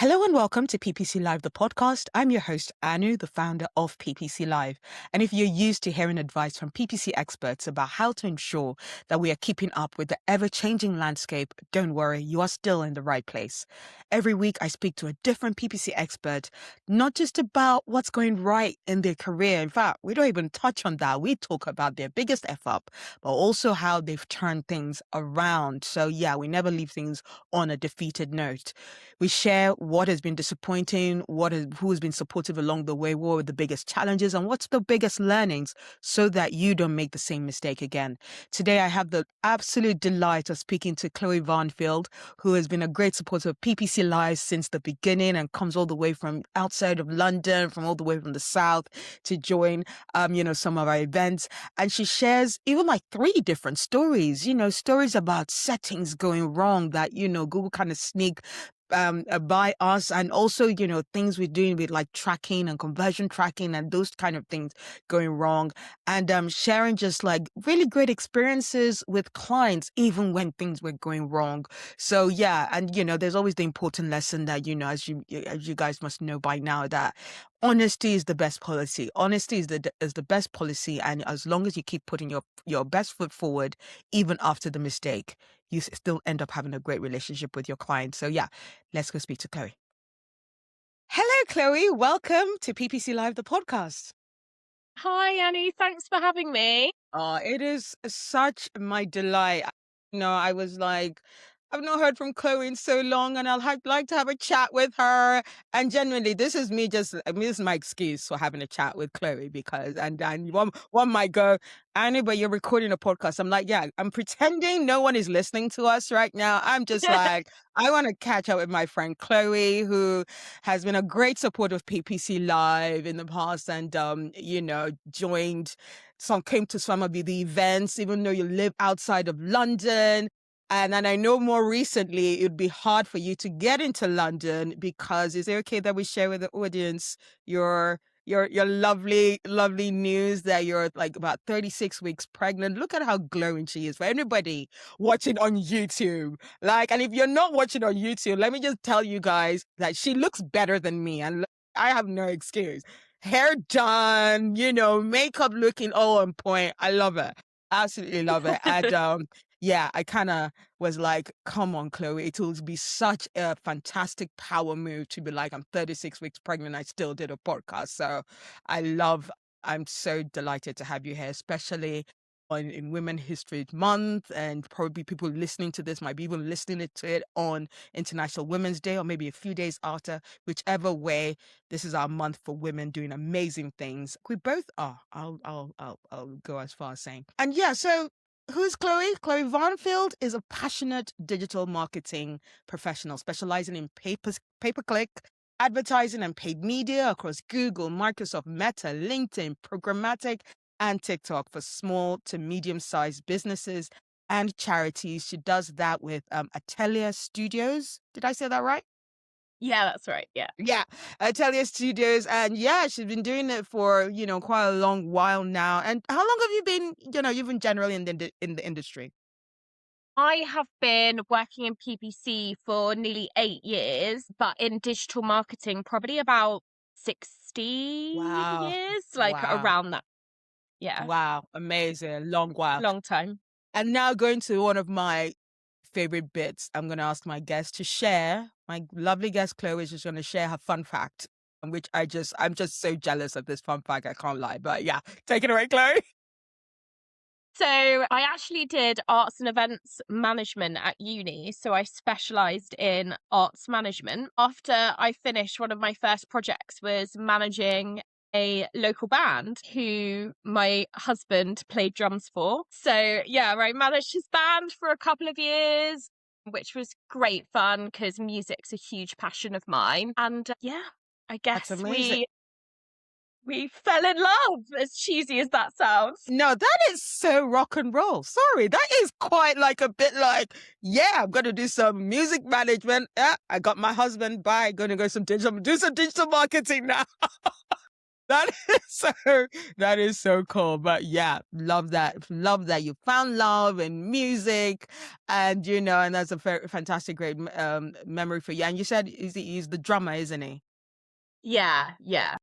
Hello and welcome to PPC Live, the podcast. I'm your host, Anu, the founder of PPC Live. And if you're used to hearing advice from PPC experts about how to ensure that we are keeping up with the ever-changing landscape, don't worry, you are still in the right place. Every week, I speak to a different PPC expert, not just about what's going right in their career. In fact, we don't even touch on that. We talk about their biggest F-up, but also how they've turned things around. So yeah, we never leave things on a defeated note. We share what has been disappointing, who has been supportive along the way, what were the biggest challenges, and what's the biggest learnings so that you don't make the same mistake again. Today, I have the absolute delight of speaking to Chloe Varnfield, who has been a great supporter of PPC Live since the beginning and comes all the way from outside of London, from all the way from the South to join, some of our events. And she shares even like 3 different stories, stories about settings going wrong that, Google kind of sneak by us, and also things we're doing with like tracking and conversion tracking and those kind of things going wrong, and sharing just like really great experiences with clients even when things were going wrong. So yeah, and there's always the important lesson that as you guys must know by now, that honesty is the best policy. Honesty is the best policy, and as long as you keep putting your best foot forward even after the mistake, you still end up having a great relationship with your client. So yeah, let's go speak to Chloe. Hello, Chloe. Welcome to PPC Live, the podcast. Hi, Annie. Thanks for having me. It is such my delight. I was like, I've not heard from Chloe in so long, and like to have a chat with her. And genuinely, this is this is my excuse for having a chat with Chloe, because, and one might go, Annie, but you're recording a podcast. I'm like, yeah, I'm pretending no one is listening to us right now. I'm just like, I want to catch up with my friend Chloe, who has been a great support of PPC Live in the past, and came to some of the events, even though you live outside of London. And I know more recently, it would be hard for you to get into London, because is it okay that we share with the audience your lovely, lovely news that you're like about 36 weeks pregnant? Look at how glowing she is. For anybody watching on YouTube, and if you're not watching on YouTube, let me just tell you guys that she looks better than me, and I have no excuse. Hair done, makeup looking all on point. I love it. Absolutely love it. And yeah, I kind of was like, come on, Chloe, it will be such a fantastic power move to be like, I'm 36 weeks pregnant, I still did a podcast. So I'm so delighted to have you here, especially in Women History Month, and probably people listening to this might be even listening to it on International Women's Day, or maybe a few days after. Whichever way, this is our month for women doing amazing things. We both are. I'll go as far as saying. And yeah, so who's Chloe? Chloe Varnfield is a passionate digital marketing professional specializing in pay-per-click advertising and paid media across Google, Microsoft, Meta, LinkedIn, programmatic, and TikTok for small to medium-sized businesses and charities. She does that with Atelier Studios. Did I say that right? Yeah, that's right. Yeah, Atelier Studios. And yeah, she's been doing it for, quite a long while now. And how long have you been, even generally in the industry? I have been working in PPC for nearly 8 years, but in digital marketing, probably about 60 Wow. years, Wow. around that. Yeah. Wow. Amazing. Long while. Long time. And now going to one of my favorite bits, I'm going to ask my guest to share. My lovely guest, Chloe, is just going to share her fun fact, which I'm just so jealous of this fun fact. I can't lie, but yeah, take it away, Chloe. So I actually did arts and events management at uni. So I specialised in arts management. After I finished, one of my first projects was managing a local band who my husband played drums for. So yeah, I managed his band for a couple of years, which was great fun because music's a huge passion of mine. And yeah, I guess That's amazing. we fell in love, as cheesy as that sounds. No, that is so rock and roll. Sorry, that is quite like a bit like, yeah, I'm going to do some music management. Yeah, I got my husband. Bye. Going to do some digital marketing now. That is that is so cool. But yeah, love that. Love that you found love in music, and and that's a very fantastic, great memory for you. And you said he's the drummer, isn't he? Yeah, yeah.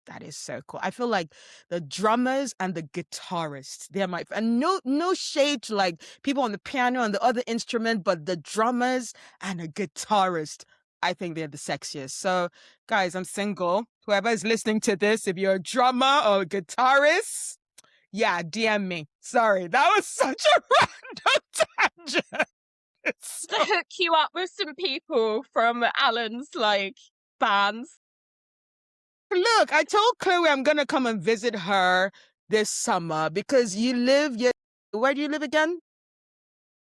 That is so cool. I feel like the drummers and the guitarists, they're my and no shade to like people on the piano and the other instrument, but the drummers and a guitarist, I think they're the sexiest. So guys, I'm single. Whoever is listening to this, if you're a drummer or a guitarist, yeah, DM me. Sorry, that was such a random tangent. To hook you up with some people from Alan's like bands. Look, I told Chloe I'm gonna come and visit her this summer because where do you live again?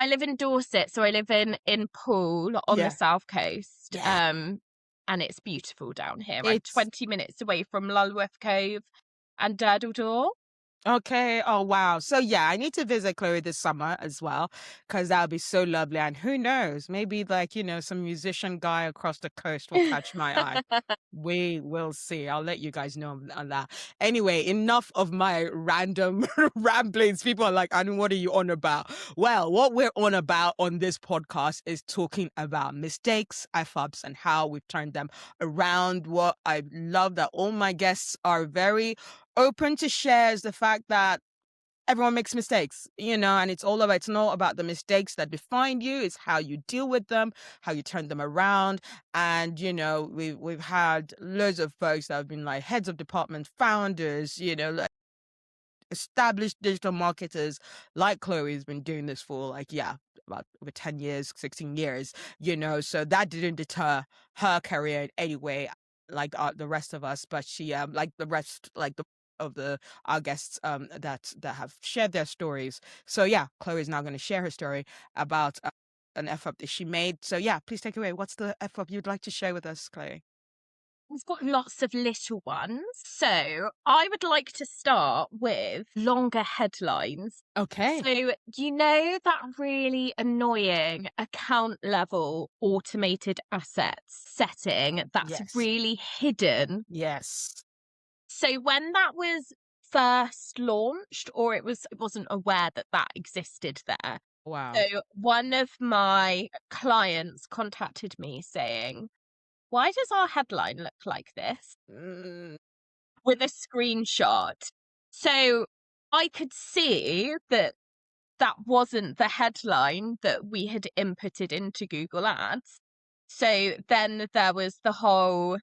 I live in Dorset, so I live in Poole on the Yeah. south coast. Yeah. And it's beautiful down here. I'm It's 20 minutes away from Lulworth Cove and Durdledore. okay. Oh, wow. So, yeah, I need to visit Chloe this summer as well, because that would be so lovely. And who knows, maybe like, some musician guy across the coast will catch my eye. We will see. I'll let you guys know on that. Anyway, enough of my random ramblings. People are like, Anu, what are you on about? Well, what we're on about on this podcast is talking about mistakes, F-ups, and how we've turned them around. What I love that all my guests are very open to share is the fact that everyone makes mistakes, and it's not about the mistakes that define you, it's how you deal with them, how you turn them around. And we've had loads of folks that have been like heads of department, founders, like established digital marketers like Chloe's been doing this for like, yeah, about over 10 years, 16 years, so that didn't deter her career in any way, like the rest of us. But she, like the rest, like the of the our guests that have shared their stories. So yeah, Chloe is now going to share her story about an F up that she made. So yeah, please take it away. What's the F up you'd like to share with us, Chloe? We've got lots of little ones. So I would like to start with longer headlines. Okay. So, that really annoying account level automated assets setting that's Yes. really hidden? Yes. So when that was first launched, or it wasn't aware that that existed there. Wow. So one of my clients contacted me saying, "Why does our headline look like this?" Mm, With a screenshot. So I could see that that wasn't the headline that we had inputted into Google Ads. So then there was the whole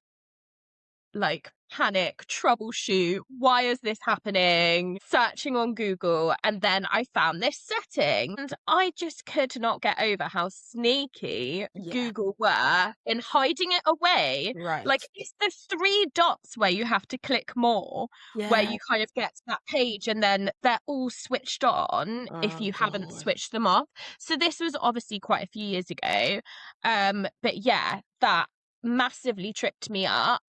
like panic, troubleshoot, why is this happening? Searching on Google, and then I found this setting. And I just could not get over how sneaky yeah. Google were in hiding it away. Right. Like it's the three dots where you have to click more, where Yeah. you kind of get to that page, and then they're all switched on if Oh you haven't God. switched them off. So this was obviously quite a few years ago. But yeah, that massively tripped me up.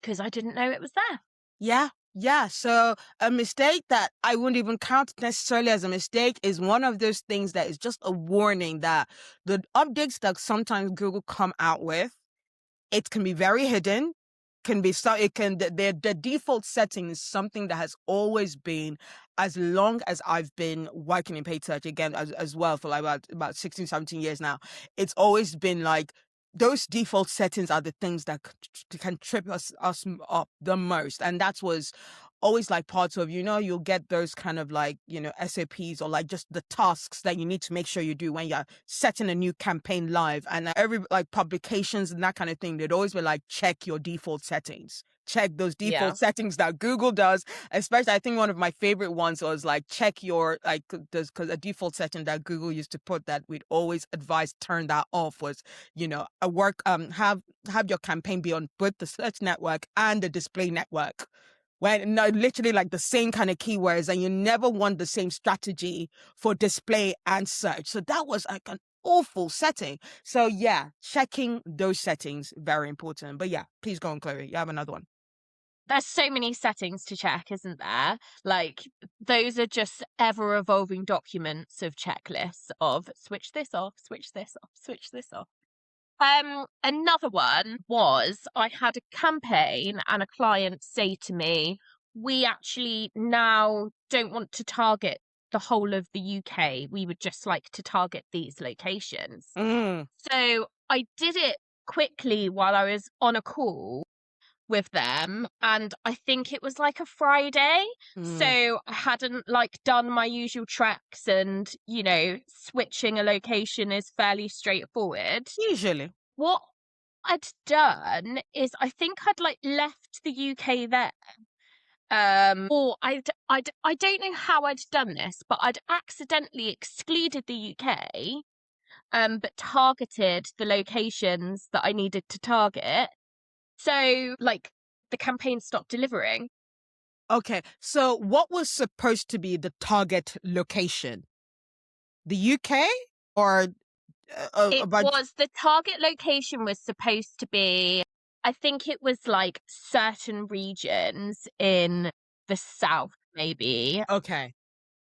Because I didn't know it was there. Yeah. Yeah. So a mistake that I wouldn't even count necessarily as a mistake is one of those things that is just a warning that the updates that sometimes Google come out with, it can be very hidden, can be so it can the default setting is something that has always been, as long as I've been working in paid search again as well for like about 16, 17 years now. It's always been like those default settings are the things that can trip us up the most. And that was always like parts of, you'll get those kind of like, SOPs or like just the tasks that you need to make sure you do when you're setting a new campaign live. And every like publications and that kind of thing, they'd always be like, check your default settings. Check those default settings that Google does. Especially, I think one of my favorite ones was like, check your, like, because a default setting that Google used to put that we'd always advise turn that off was, have your campaign be on both the search network and the display network. When no, literally like the same kind of keywords, and you never want the same strategy for display and search. So that was like an awful setting. So yeah, checking those settings, very important. But yeah, please go on, Chloe. You have another one. There's so many settings to check, isn't there? Like, those are just ever evolving documents of checklists of switch this off, switch this off, switch this off. Another one was I had a campaign and a client say to me, we actually now don't want to target the whole of the UK. We would just like to target these locations. Mm. So I did it quickly while I was on a call with them, and I think it was like a Friday. So I hadn't like done my usual tracks, and switching a location is fairly straightforward. Usually. What I'd done is I think I'd like left the UK there. Or I don't know how I'd done this, but I'd accidentally excluded the UK, but targeted the locations that I needed to target. So, like, the campaign stopped delivering. Okay, so what was supposed to be the target location? The UK or The target location was supposed to be, I think it was like certain regions in the south, maybe. Okay.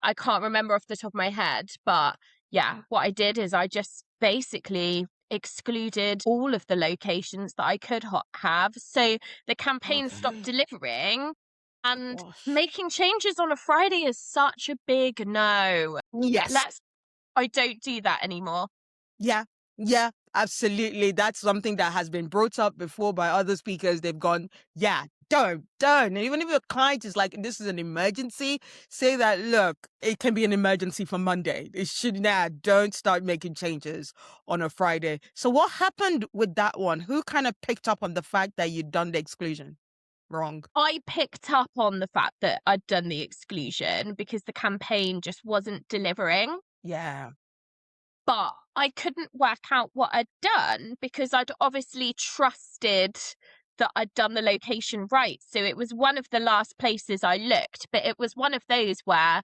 I can't remember off the top of my head, but yeah, what I did is I just basically excluded all of the locations that I could have. So the campaign stopped Okay. delivering, and Gosh. making changes on a Friday is such a big no. Yes. I don't do that anymore. Yeah. Yeah, absolutely. That's something that has been brought up before by other speakers. They've gone, yeah, don't. And even if your client is like, this is an emergency, say that, look, it can be an emergency for Monday. It should don't start making changes on a Friday. So what happened with that one? Who kind of picked up on the fact that you'd done the exclusion wrong? I picked up on the fact that I'd done the exclusion because the campaign just wasn't delivering. Yeah. But I couldn't work out what I'd done because I'd obviously trusted that I'd done the location right. So it was one of the last places I looked, but it was one of those where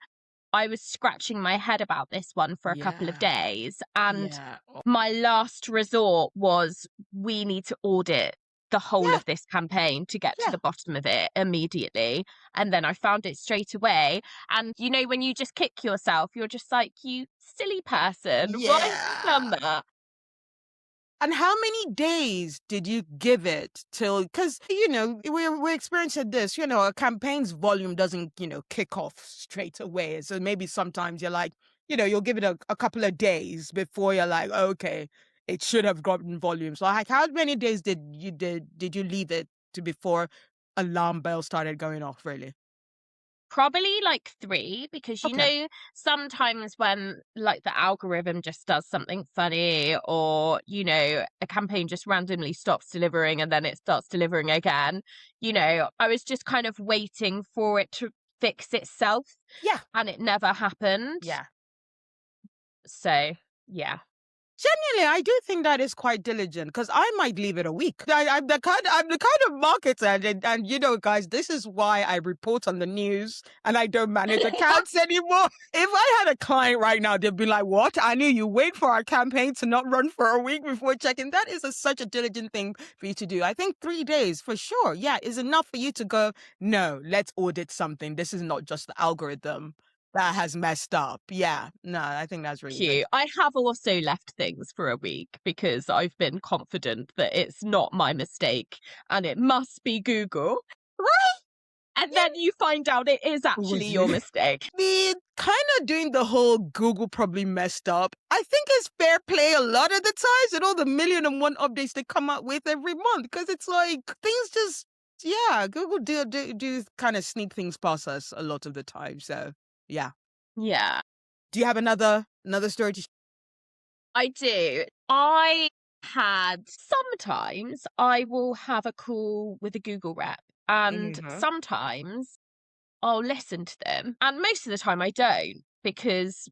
I was scratching my head about this one for a couple of Yeah. days. And Yeah. my last resort was, we need to audit the whole Yeah. of this campaign to get to Yeah. the bottom of it immediately. And then I found it straight away. And when you just kick yourself, you're just like, you silly person, why have you done Yeah. that? And how many days did you give it till? Because we're experiencing this. A campaign's volume doesn't kick off straight away. So maybe sometimes you're like, you'll give it a couple of days before you're like, okay, it should have gotten volume. So like, how many days did you leave it to before alarm bell started going off? Really? Probably like 3, because Okay. sometimes when like the algorithm just does something funny, or a campaign just randomly stops delivering and then it starts delivering again, I was just kind of waiting for it to fix itself, Yeah. and it never happened. Yeah. So yeah. Genuinely, I do think that is quite diligent because I might leave it a week. I'm the kind of marketer, and guys, this is why I report on the news and I don't manage accounts anymore. If I had a client right now, they'd be like, "What? I knew you wait for our campaign to not run for a week before checking." That is such a diligent thing for you to do. I think 3 days for sure, yeah, is enough for you to go, no, let's audit something. This is not just the algorithm that has messed up. Yeah, no, I think that's really good. Cute. I have also left things for a week because I've been confident that it's not my mistake and it must be Google. Right? And then you find out it is actually Was your you? mistake. Me kind of doing the whole Google probably messed up. I think it's fair play a lot of the times and all the 1,000,001 updates they come out with every month, because it's like things just, yeah, Google do kind of sneak things past us a lot of the time. So yeah. Yeah, Do you have another story to I do. Sometimes I will have a call with a Google rep, and share? sometimes I'll listen to them. And most of the time I don't, because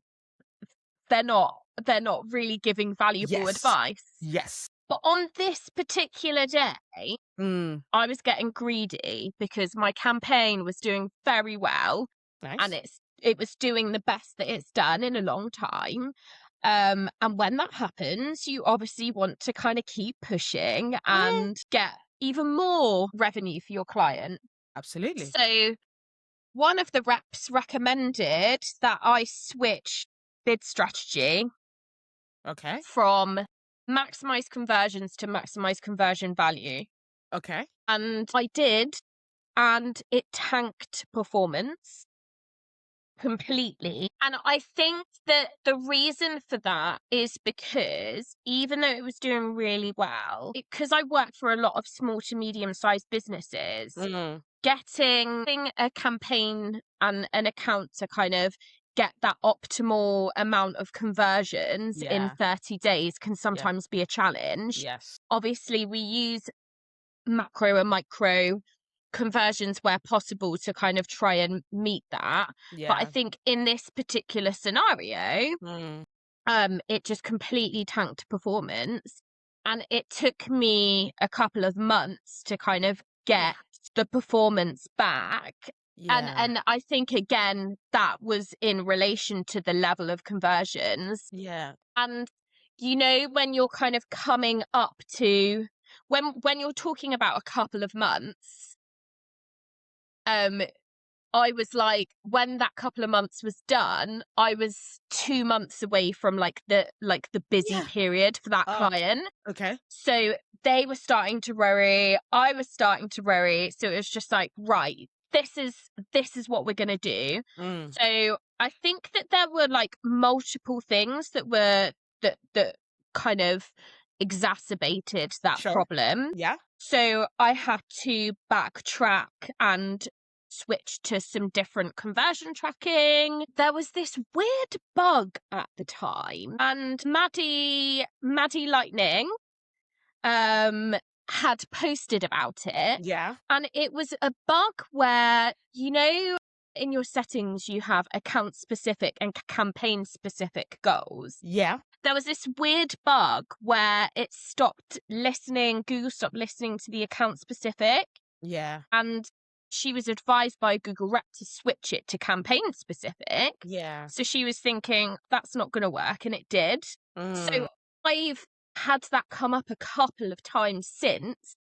they're not really giving valuable Yes. advice. Yes. But on this particular day, Mm. I was getting greedy because my campaign was doing very well, and Nice. it was doing the best that it's done in a long time. And when that happens, you obviously want to kind of keep pushing Mm. and get even more revenue for your client. Absolutely. So one of the reps recommended that I switch bid strategy Okay. from maximize conversions to maximize conversion value. Okay. And I did, and it tanked performance completely. And I think that the reason for that is because even though it was doing really well, because I work for a lot of small to medium sized businesses, Mm. getting a campaign and an account to kind of get that optimal amount of conversions in Yeah. 30 days can Yeah. sometimes be a challenge. Yes. Obviously, we use macro and micro conversions where possible to kind of try and meet that. But I Yeah. think in this particular scenario, Mm. it just completely tanked performance. And it took me a couple of months to kind of Yeah. get the performance back. Yeah. And I think again that was in relation to the level of conversions. Yeah. And when you're kind of coming up to when you're talking about a couple of months, um I was like, when that couple of months was done, I was 2 months away from the busy Yeah. period for that Oh, client. okay. So they were starting to worry, I was starting to worry. So it was just like, right, this is what we're gonna do. Mm. So I think that there were like multiple things that kind of exacerbated that Sure. problem. Yeah. So I had to backtrack and switch to some different conversion tracking. There was this weird bug at the time, and Maddie Lightning had posted about it. Yeah. And it was a bug where, in your settings, you have account specific and campaign specific goals. Yeah. There was this weird bug where it stopped listening, Google stopped listening to the account specific. Yeah. And she was advised by Google Rep to switch it to campaign specific. Yeah. So she was thinking that's not going to work, and it did. Mm. So I've had that come up a couple of times since,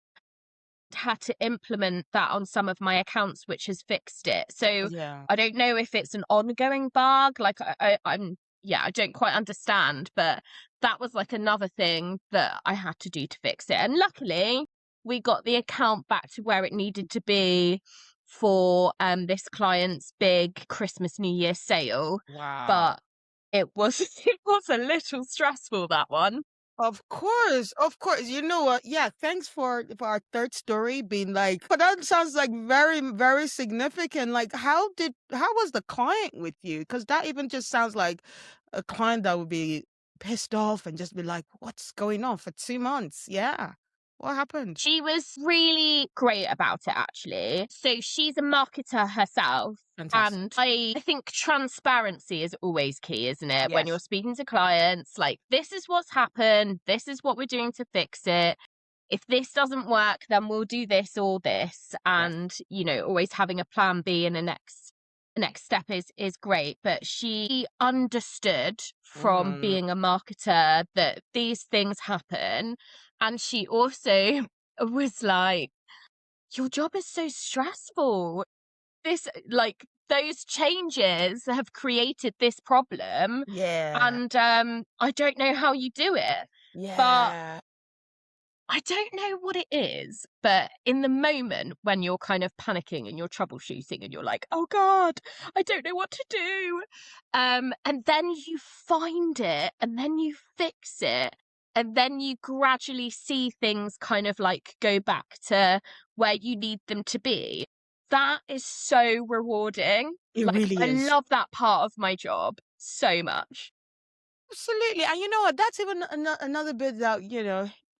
had to implement that on some of my accounts, which has fixed it. So Yeah. I don't know if it's an ongoing bug. Like I don't quite understand, but that was like another thing that I had to do to fix it. And luckily, we got the account back to where it needed to be for this client's big Christmas New Year sale. Wow. But it was it was a little stressful, that one. Of course, of course. You know what? Yeah, thanks for our third story being like, but that sounds like very, very significant. Like, how was the client with you? Because that even just sounds like a client that would be pissed off and just be like, what's going on for 2 months? Yeah. What happened? She was really great about it, actually. So she's a marketer herself. Fantastic. And I think transparency is always key, isn't it? When you're Yes. speaking to clients, like, this is what's happened, this is what we're doing to fix it. If this doesn't work, then we'll do this or this. Yes. And, always having a plan B and a next step is great. But she understood from Mm. being a marketer that these things happen. And she also was like, your job is so stressful. Those changes have created this problem. Yeah. And I don't know how you do it. But Yeah. I don't know what it is, but in the moment when you're kind of panicking and you're troubleshooting and you're like, oh God, I don't know what to do. And then you find it and then you fix it. And then you gradually see things kind of like go back to where you need them to be. That is so rewarding. It Like, really I is. love that part of my job so much. Absolutely. And you know what? That's even another bit that,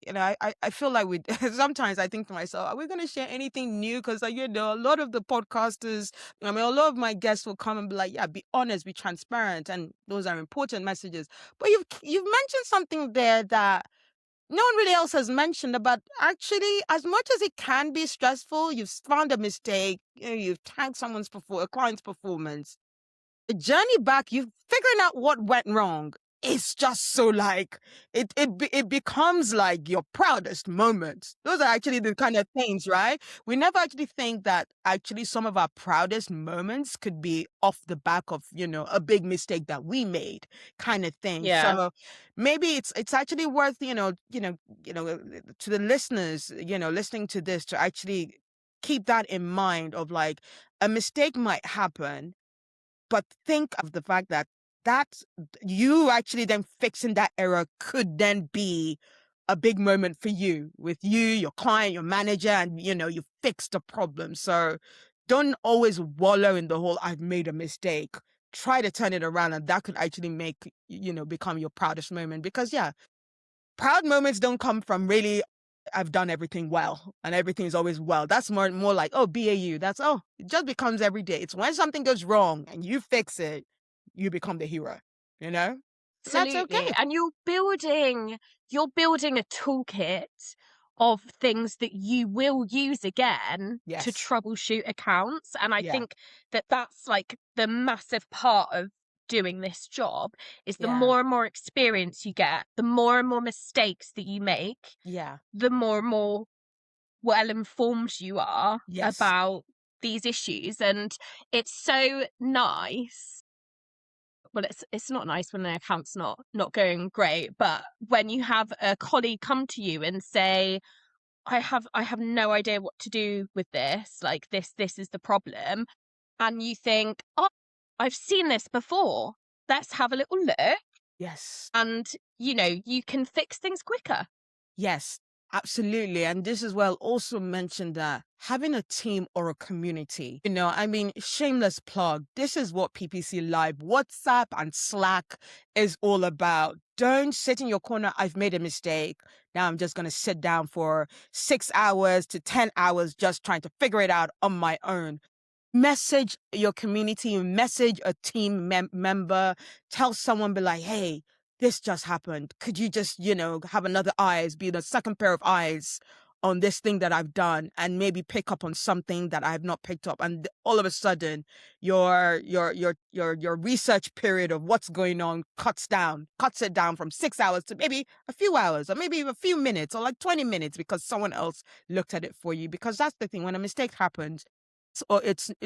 I feel like we sometimes I think to myself, are we going to share anything new? Because, a lot of the podcasters, a lot of my guests will come and be like, yeah, be honest, be transparent. And those are important messages. But you've mentioned something there that no one really else has mentioned about actually, as much as it can be stressful, you've found a mistake, you've tagged a client's performance. The journey back, you're figuring out what went wrong. it's just so like it becomes like your proudest moments. Those are actually the kind of things, right? We never actually think that actually some of our proudest moments could be off the back of, a big mistake that we made, kind of thing. Yeah. So maybe it's actually worth, to the listeners, listening to this, to actually keep that in mind of like a mistake might happen, but think of the fact that you actually then fixing that error could then be a big moment for you, with you, your client, your manager, and you fixed the problem. So don't always wallow in the whole I've made a mistake. Try to turn it around, and that could actually make, become your proudest moment. Because yeah, proud moments don't come from really I've done everything well and everything is always well. That's more like, oh, BAU. That's, it just becomes every day. It's when something goes wrong and you fix it, you become the hero, you know? And that's Absolutely. okay. And you're building a toolkit of things that you will use again to Yes. troubleshoot accounts. And I Yeah. think that that's like the massive part of doing this job, is the Yeah. more and more experience you get, the more and more mistakes that you make, Yeah. the more and more well informed you are Yes. about these issues. And it's so nice, well, it's not nice when the account's not going great, but when you have a colleague come to you and say, I have no idea what to do with this, like this is the problem, and you think, oh, I've seen this before, let's have a little look, Yes. and you can fix things quicker. Yes, absolutely. And this is well also mentioned that having a team or a community, I mean, shameless plug. This is what PPC Live, WhatsApp and Slack is all about. Don't sit in your corner. I've made a mistake. Now I'm just going to sit down for 6 hours to 10 hours just trying to figure it out on my own. Message your community, message a team member, tell someone, be like, hey, this just happened. Could you just, have another eyes, be the second pair of eyes on this thing that I've done, and maybe pick up on something that I have not picked up. And all of a sudden your research period of what's going on cuts it down from 6 hours to maybe a few hours, or maybe a few minutes, or like 20 minutes, because someone else looked at it for you. Because that's the thing, when a mistake happens, or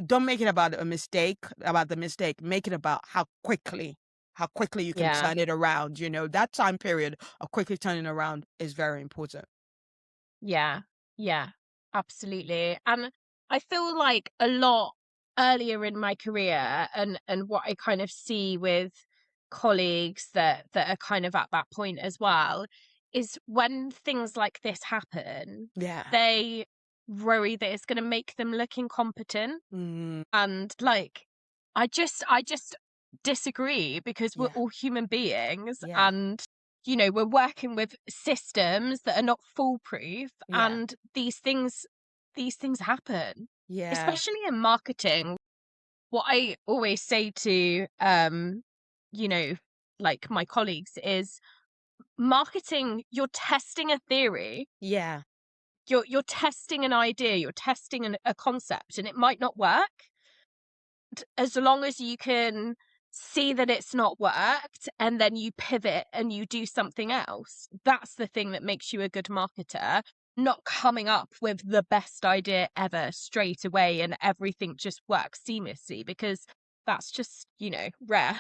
don't make it about the mistake, make it about how quickly you can Yeah. turn it around. That time period of quickly turning around is very important. Yeah, yeah, absolutely. And I feel like a lot earlier in my career, and what I kind of see with colleagues that are kind of at that point as well, is when things like this happen, Yeah. they worry that it's going to make them look incompetent. Mm, And like, I just disagree, because we're yeah. all human beings, Yeah. and we're working with systems that are not foolproof, Yeah. and these things happen, Yeah. especially in marketing. What I always say to you know like my colleagues is, marketing, you're testing a theory, Yeah. you're testing an idea, you're testing a concept, and it might not work. As long as you can see that it's not worked, and then you pivot and you do something else, that's the thing that makes you a good marketer. Not coming up with the best idea ever straight away and everything just works seamlessly, because that's just, rare.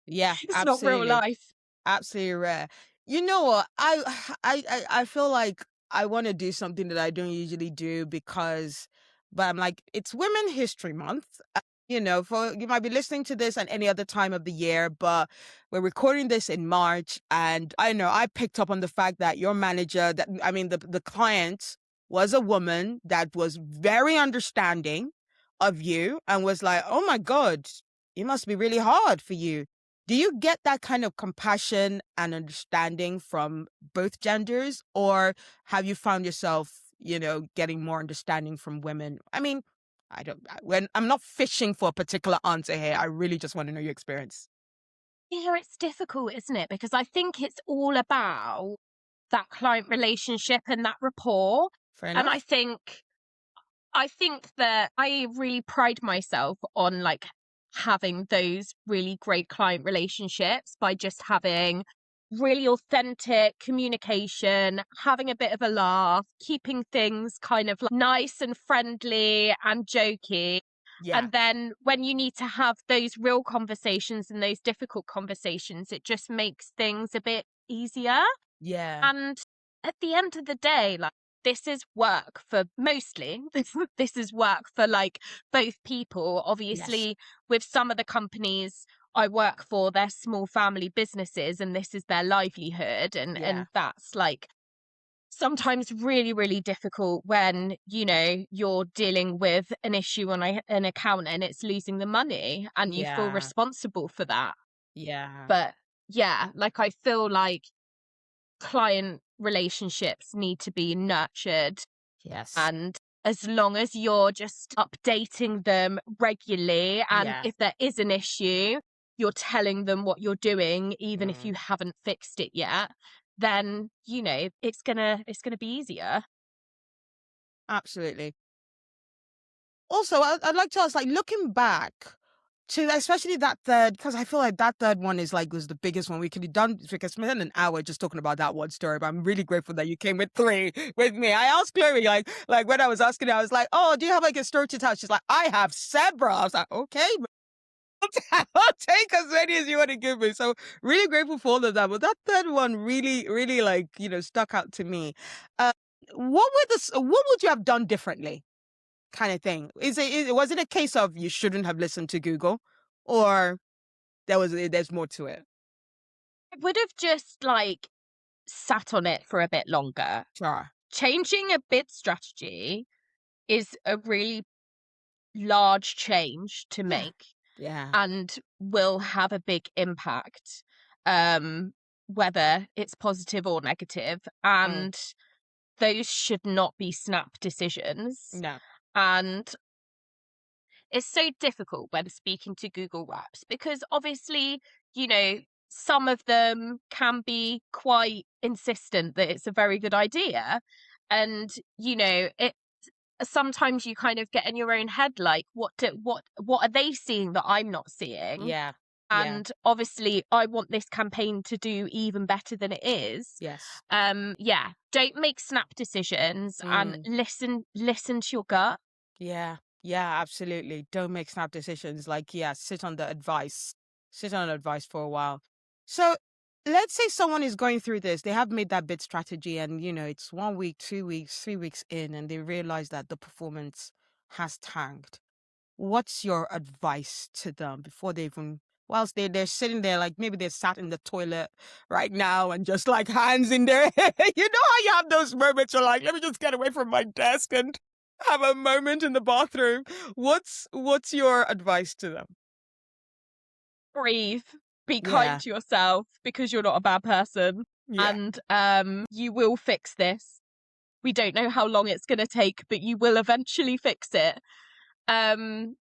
Yeah. It's not real Absolutely. life. Absolutely rare. You know what? I feel like I want to do something that I don't usually do, but I'm like, it's Women History Month. For you might be listening to this at any other time of the year, but we're recording this in March, and I know I picked up on the fact that your manager, that I mean, the client was a woman that was very understanding of you and was like, oh my God, it must be really hard for you. Do you get that kind of compassion and understanding from both genders, or have you found yourself, getting more understanding from women? I mean, when I'm not fishing for a particular answer here, I really just want to know your experience. Yeah, it's difficult, isn't it? Because I think it's all about that client relationship and that rapport. Fair And I enough. think I think that I really pride myself on like having those really great client relationships by just having really authentic communication, having a bit of a laugh, keeping things kind of like nice and friendly and jokey. Yeah. And then when you need to have those real conversations and those difficult conversations, it just makes things a bit easier. Yeah. And at the end of the day, like, this is work for mostly, this is work for like both people. Yes. Obviously, with some of the companies I work for, they're small family businesses and this is their livelihood. Yeah. And that's like sometimes really, really difficult when, you know, you're dealing with an issue on an account and it's losing the money and you feel Yeah. responsible for that. Yeah. But yeah, like I feel like client relationships need to be nurtured. Yes. And as long as you're just updating them regularly, and Yeah. if there is an issue, you're telling them what you're doing, even if you Mm. haven't fixed it yet, then, you know, it's gonna be easier. Absolutely. Also, I'd like to ask, like, looking back to especially that third, because I feel like that third one is like was the biggest one we could have done because we spent an hour just talking about that one story. But I'm really grateful that you came with three with me. I asked Chloe, like when I was asking her, I was like, "Oh, do you have like a story to tell?" She's like, "I have several." I was like, "Okay, I'll take as many as you want to give me." So really grateful for all of that. But that third one really, really like stuck out to me. Uh, what would you have done differently? Kind of thing. Was it a case of you shouldn't have listened to Google, or there's more to it? I would have just like sat on it for a bit longer. Sure. Changing a bid strategy is a really large change to Yeah. make Yeah. and will have a big impact, um, whether it's positive or negative. Mm. And those should not be snap decisions. No. And it's so difficult when speaking to Google reps because obviously, you know, some of them can be quite insistent that it's a very good idea. And, you know, it sometimes you kind of get in your own head like what are they seeing that I'm not seeing? Yeah. Yeah. And obviously I want this campaign to do even better than it is. Yes. Yeah, don't make snap decisions and Mm. listen to your gut. Yeah. Yeah. Absolutely. Don't make snap decisions. Like, yeah, sit on the advice. Sit on advice for a while. So let's say someone is going through this. They have made that bid strategy, and it's 1 week, 2 weeks, 3 weeks in, and they realize that the performance has tanked. What's your advice to them before they even whilst they're sitting there, like maybe they're sat in the toilet right now and just like hands in their head. You know how you have those moments you're like, let me just get away from my desk and have a moment in the bathroom. What's your advice to them? Breathe, be kind Yeah. to yourself because you're not a bad person, Yeah. and you will fix this. We don't know how long it's going to take, but you will eventually fix it. Um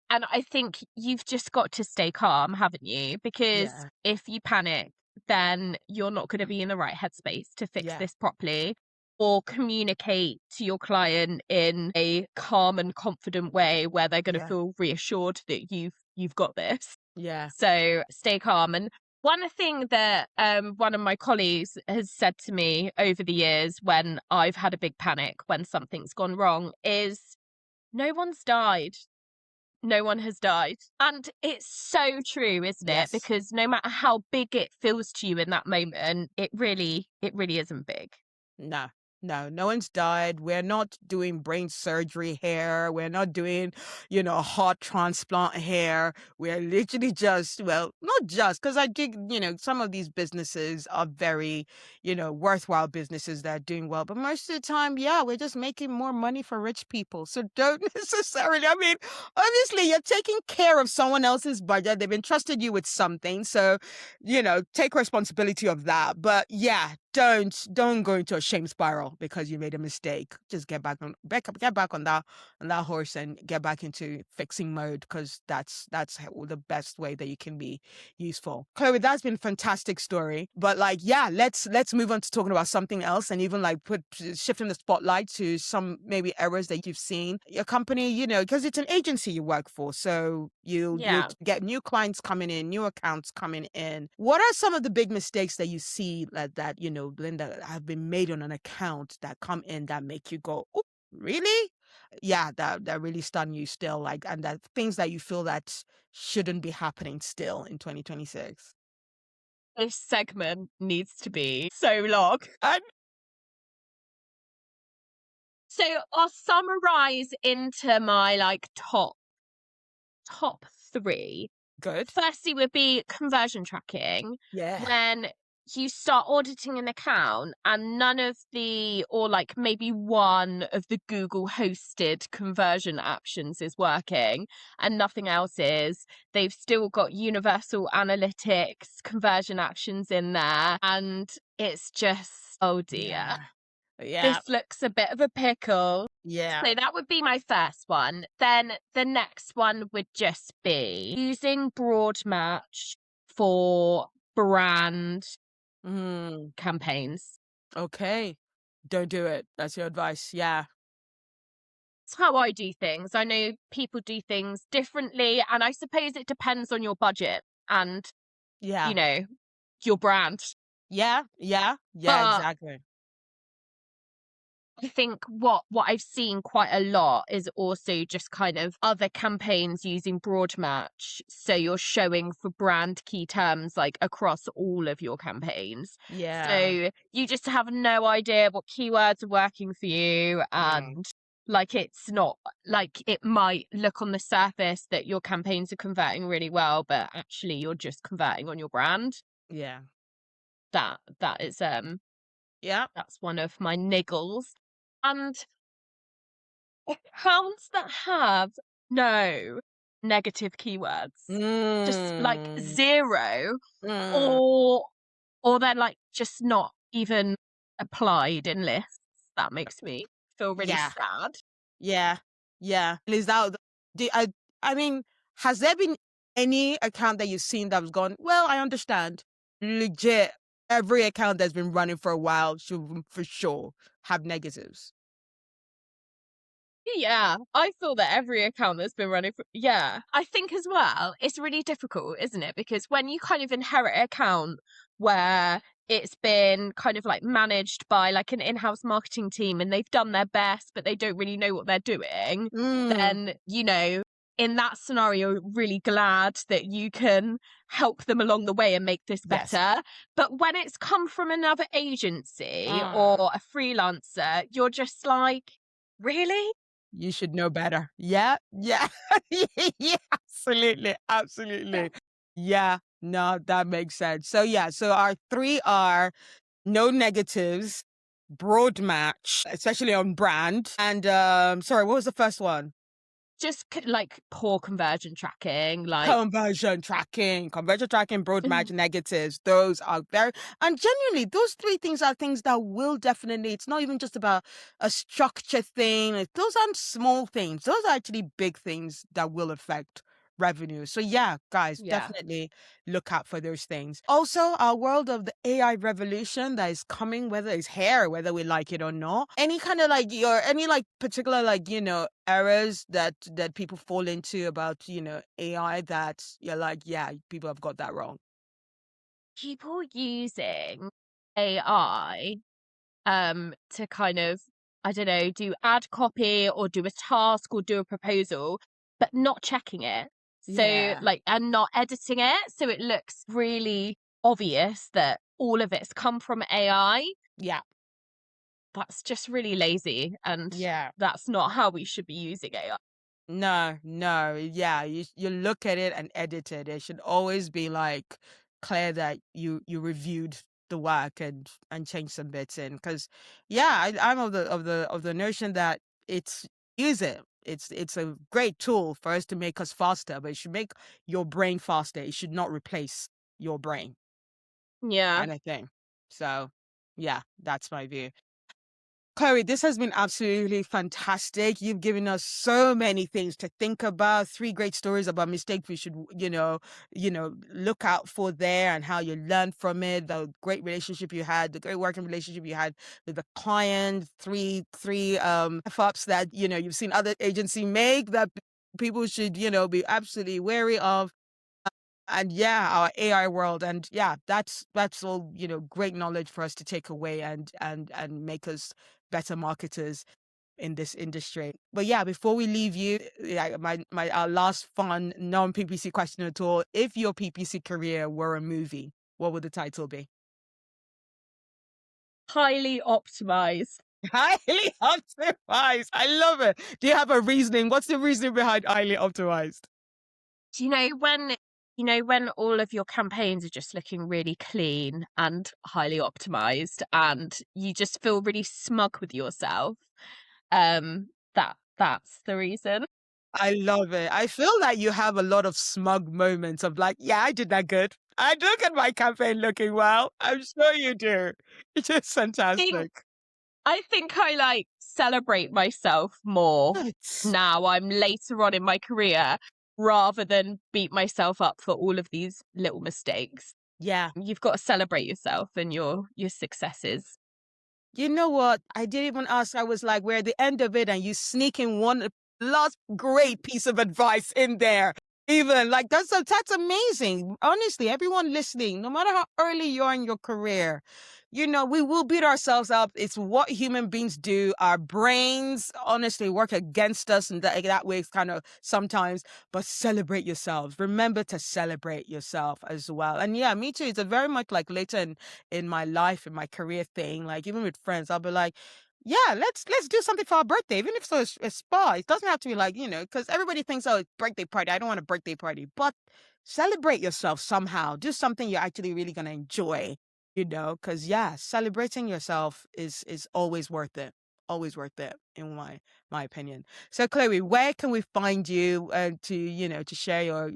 and I think you've just got to stay calm, haven't you? Because Yeah. if you panic, then you're not going to be in the right headspace to fix Yeah. this properly or communicate to your client in a calm and confident way where they're going to Yeah. feel reassured that you've got this. Yeah. So stay calm. And one thing that one of my colleagues has said to me over the years when I've had a big panic when something's gone wrong is no one's died. No one has died. And it's so true, isn't it? Yes. Because no matter how big it feels to you in that moment, it really isn't big. No, no one's died. We're not doing brain surgery here. We're not doing, heart transplant here. We're literally just, well, not just, because I think, some of these businesses are very, worthwhile businesses that are doing well. But most of the time, yeah, we're just making more money for rich people. So don't necessarily, I mean, obviously you're taking care of someone else's budget. They've entrusted you with something. So, take responsibility of that. But yeah, don't go into a shame spiral because you made a mistake. Just get back on that horse and get back into fixing mode, because that's the best way that you can be useful. Chloe, that's been a fantastic story. But like, yeah, let's move on to talking about something else, and even like shifting the spotlight to some maybe errors that you've seen your company, because it's an agency you work for, so you'll Yeah. get new clients coming in, new accounts coming in. What are some of the big mistakes that you see that Linda, have been made on an account that come in that make you go, oh, really? Yeah, that really stun you still, like, and that things that you feel that shouldn't be happening still in 2026. This segment needs to be so long. So I'll summarize into my like top three. Good. Firstly would be conversion tracking. Yeah. When you start auditing an account and none of the, or like maybe one of the Google hosted conversion actions is working and nothing else is, they've still got universal analytics conversion actions in there. And it's just, oh dear, Yeah. Yeah. this looks a bit of a pickle. Yeah. So that would be my first one. Then the next one would just be using broad match for brand Mm, campaigns. okay. Don't do it. That's your advice. Yeah. It's how I do things. I know people do things differently, and I suppose it depends on your budget and, Yeah. you know, your brand. Yeah. Yeah. Yeah. But Exactly. I think what I've seen quite a lot is also just kind of other campaigns using broad match. So you're showing for brand key terms like across all of your campaigns. Yeah. So you just have no idea what keywords are working for you, Mm, and like it's not like it might look on the surface that your campaigns are converting really well, but actually you're just converting on your brand. yeah. That is Yeah. that's one of my niggles. And accounts that have no negative keywords, just like Mm, 0, mm, or they're like just not even applied in lists. That makes me feel really yeah. sad. Yeah. Yeah. Is that do I mean, has there been any account that you've seen that was gone, well, I understand. Legit, every account that's been running for a while should for sure have negatives. Yeah, I feel that every account that's been running for, yeah. I think as well, it's really difficult, isn't it? Because when you kind of inherit an account where it's been kind of like managed by like an in-house marketing team and they've done their best, but they don't really know what they're doing, Mm, then, in that scenario, you're really glad that you can help them along the way and make this yes. better. But when it's come from another agency Mm. or a freelancer, you're just like, really? You should know better. Yeah, yeah. Yeah, absolutely, absolutely. Yeah, no, that makes sense. So yeah, so our three are no negatives, broad match, especially on brand. And sorry, what was the first one? Just like poor conversion tracking, like Conversion tracking, broad match, negatives. Those are very, and genuinely, those three things are things that will definitely, it's not even just about a structure thing. Those aren't small things. Those are actually big things that will affect revenue. So yeah, guys, yeah. definitely look out for those things. Also, our world of the AI revolution that is coming, whether it's here, whether we like it or not. Any kind of like any like particular like, errors that people fall into about, AI that you're like, yeah, people have got that wrong. People using AI to kind of, I don't know, do ad copy or do a task or do a proposal, but not checking it. So Yeah. like, and not editing it. So it looks really obvious that all of it's come from AI. Yeah. That's just really lazy. And Yeah. that's not how we should be using AI. No, no. Yeah. You look at it and edit it. It should always be like clear that you reviewed the work and changed some bits in. Cause yeah, I'm of the notion that it's use it. It's a great tool for us to make us faster, but it should make your brain faster. It should not replace your brain Yeah. kind of thing. So Yeah, that's my view. Chloe, this has been absolutely fantastic. You've given us so many things to think about. 3 great stories about mistakes we should, look out for there, and how you learned from it. The great relationship you had, the great working relationship you had with the client. Three F-ups that you've seen other agency make that people should be absolutely wary of. And yeah, our AI world. And yeah, that's all, great knowledge for us to take away, and make us better marketers in this industry. But yeah, before we leave you, yeah, my our last fun non-PPC question at all. If your PPC career were a movie, what would the title be? Highly optimized. Highly optimized. I love it. Do you have a reasoning? What's the reasoning behind highly optimized? Do when all of your campaigns are just looking really clean and highly optimized, and you just feel really smug with yourself? That's the reason. I love it. I feel like you have a lot of smug moments of like, yeah, I did that good. I look at my campaign looking well. I'm sure you do. It's just think fantastic. I think I like celebrate myself more Good. now I'm later on in my career, rather than beat myself up for all of these little mistakes. Yeah. You've got to celebrate yourself and your successes. You know what? I didn't even ask. I was like, we're at the end of it, and you sneak in one last great piece of advice in there. Even like that's amazing. Honestly, everyone listening, no matter how early you are in your career, we will beat ourselves up. It's what human beings do. Our brains honestly work against us, and that way it's kind of sometimes. But celebrate yourselves. Remember to celebrate yourself as well. And yeah, me too. It's a very much like later in my life, in my career thing, like even with friends, I'll be like, yeah, let's do something for our birthday, even if so it's a spa. It doesn't have to be like, because everybody thinks, oh, it's birthday party. I don't want a birthday party. But celebrate yourself somehow. Do something you're actually really gonna enjoy, because yeah, celebrating yourself is always worth it. Always worth it, in my opinion. So Chloe, where can we find you to share your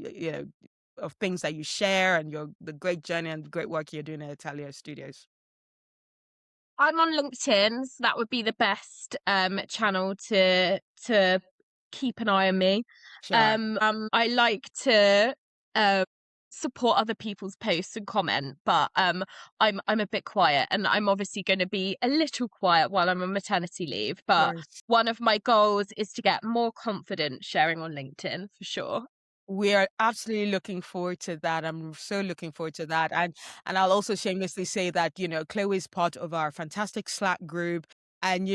of things that you share, and the great journey and the great work you're doing at Italia Studios? I'm on LinkedIn, so that would be the best channel to keep an eye on me. Sure. I like to uh, support other people's posts and comment, but I'm a bit quiet, and I'm obviously going to be a little quiet while I'm on maternity leave. Of But course. one of my goals is to get more confident sharing on LinkedIn for sure. We are absolutely looking forward to that. I'm so looking forward to that. And I'll also shamelessly say that, Chloe is part of our fantastic Slack group. And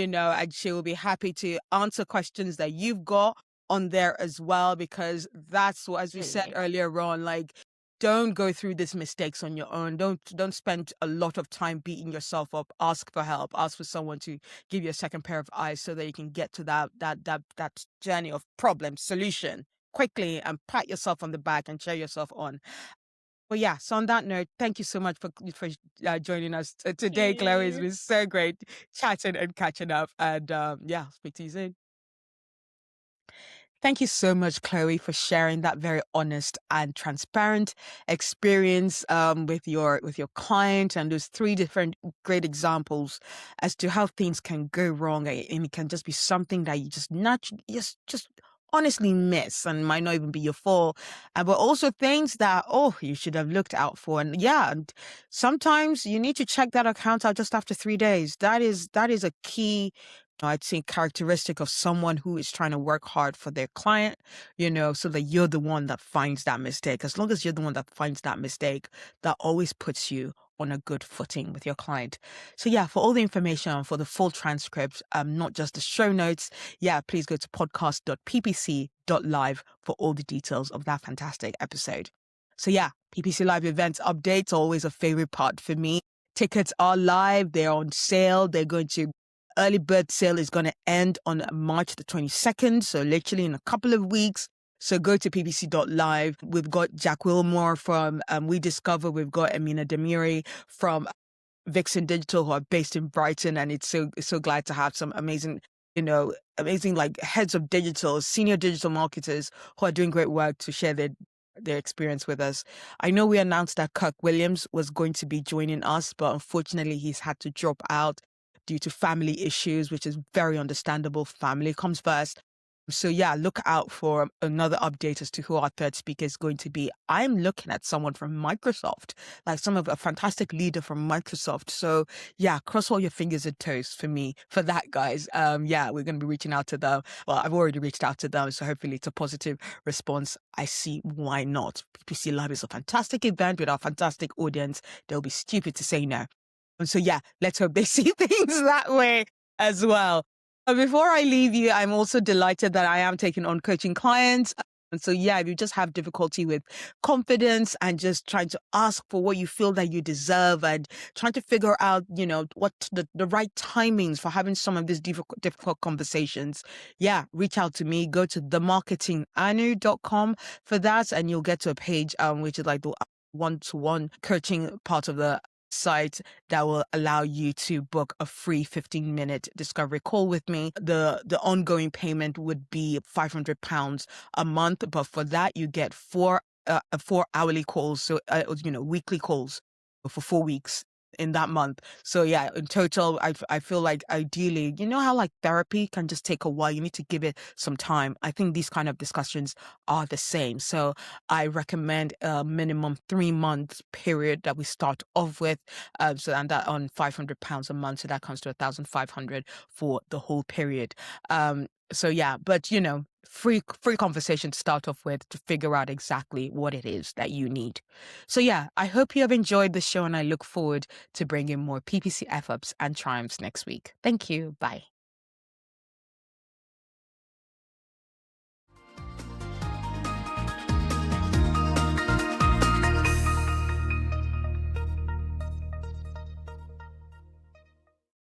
she will be happy to answer questions that you've got on there as well, because that's what, as we said Absolutely. earlier on, like, don't go through these mistakes on your own. Don't spend a lot of time beating yourself up. Ask for help. Ask for someone to give you a second pair of eyes, so that you can get to that journey of problem solution quickly, and pat yourself on the back and cheer yourself on. But yeah, so on that note, thank you so much for joining us today, Chloe. It's You. been so great chatting and catching up. And yeah, speak to you soon. Thank you so much, Chloe, for sharing that very honest and transparent experience with your client, and those 3 different great examples as to how things can go wrong, and it can just be something that you just naturally just honestly miss, and might not even be your fault. And but also things that, oh, you should have looked out for. And yeah, and sometimes you need to check that account out just after 3 days. That is a key, I'd say, characteristic of someone who is trying to work hard for their client, so that you're the one that finds that mistake. As long as you're the one that finds that mistake, that always puts you on a good footing with your client. So yeah, for all the information, for the full transcript, not just the show notes, yeah, please go to podcast.ppc.live for all the details of that fantastic episode. So yeah, PPC Live events updates are always a favorite part for me. Tickets are live. They're on sale. Early bird sale is going to end on March the 22nd. So literally in a couple of weeks. So go to ppc.live. We've got Jack Wilmore from We Discover. We've got Amina Demiri from Vixen Digital, who are based in Brighton. And it's so glad to have some amazing like heads of digital, senior digital marketers who are doing great work to share their their experience with us. I know we announced that Kirk Williams was going to be joining us, but unfortunately he's had to drop out due to family issues, which is very understandable. Family comes first. So yeah, look out for another update as to who our third speaker is going to be. I'm looking at someone from Microsoft, like some of a fantastic leader from Microsoft. So yeah, cross all your fingers and toes for me for that, guys. Yeah, we're going to be reaching out to them. Well, I've already reached out to them, so hopefully it's a positive response. I see why not. PPC Live is a fantastic event with our fantastic audience. They'll be stupid to say no. And so yeah, let's hope they see things that way as well. Before I leave you, I'm also delighted that I am taking on coaching clients. And so, yeah, if you just have difficulty with confidence and just trying to ask for what you feel that you deserve and trying to figure out, what the right timings for having some of these difficult conversations, yeah, reach out to me. Go to themarketinganu.com for that, and you'll get to a page which is like the one-to-one coaching part of the site that will allow you to book a free 15-minute discovery call with me. The ongoing payment would be £500 a month, but for that you get four hourly calls, so weekly calls for 4 weeks in that month. So yeah, in total, I feel like ideally, how like therapy can just take a while. You need to give it some time. I think these kind of discussions are the same. So I recommend a minimum 3 month period that we start off with. And that on £500 a month, so that comes to 1,500 for the whole period. So yeah, but free conversation to start off with to figure out exactly what it is that you need. So yeah, I hope you have enjoyed the show, and I look forward to bringing more PPC F-ups and triumphs next week. Thank you. Bye.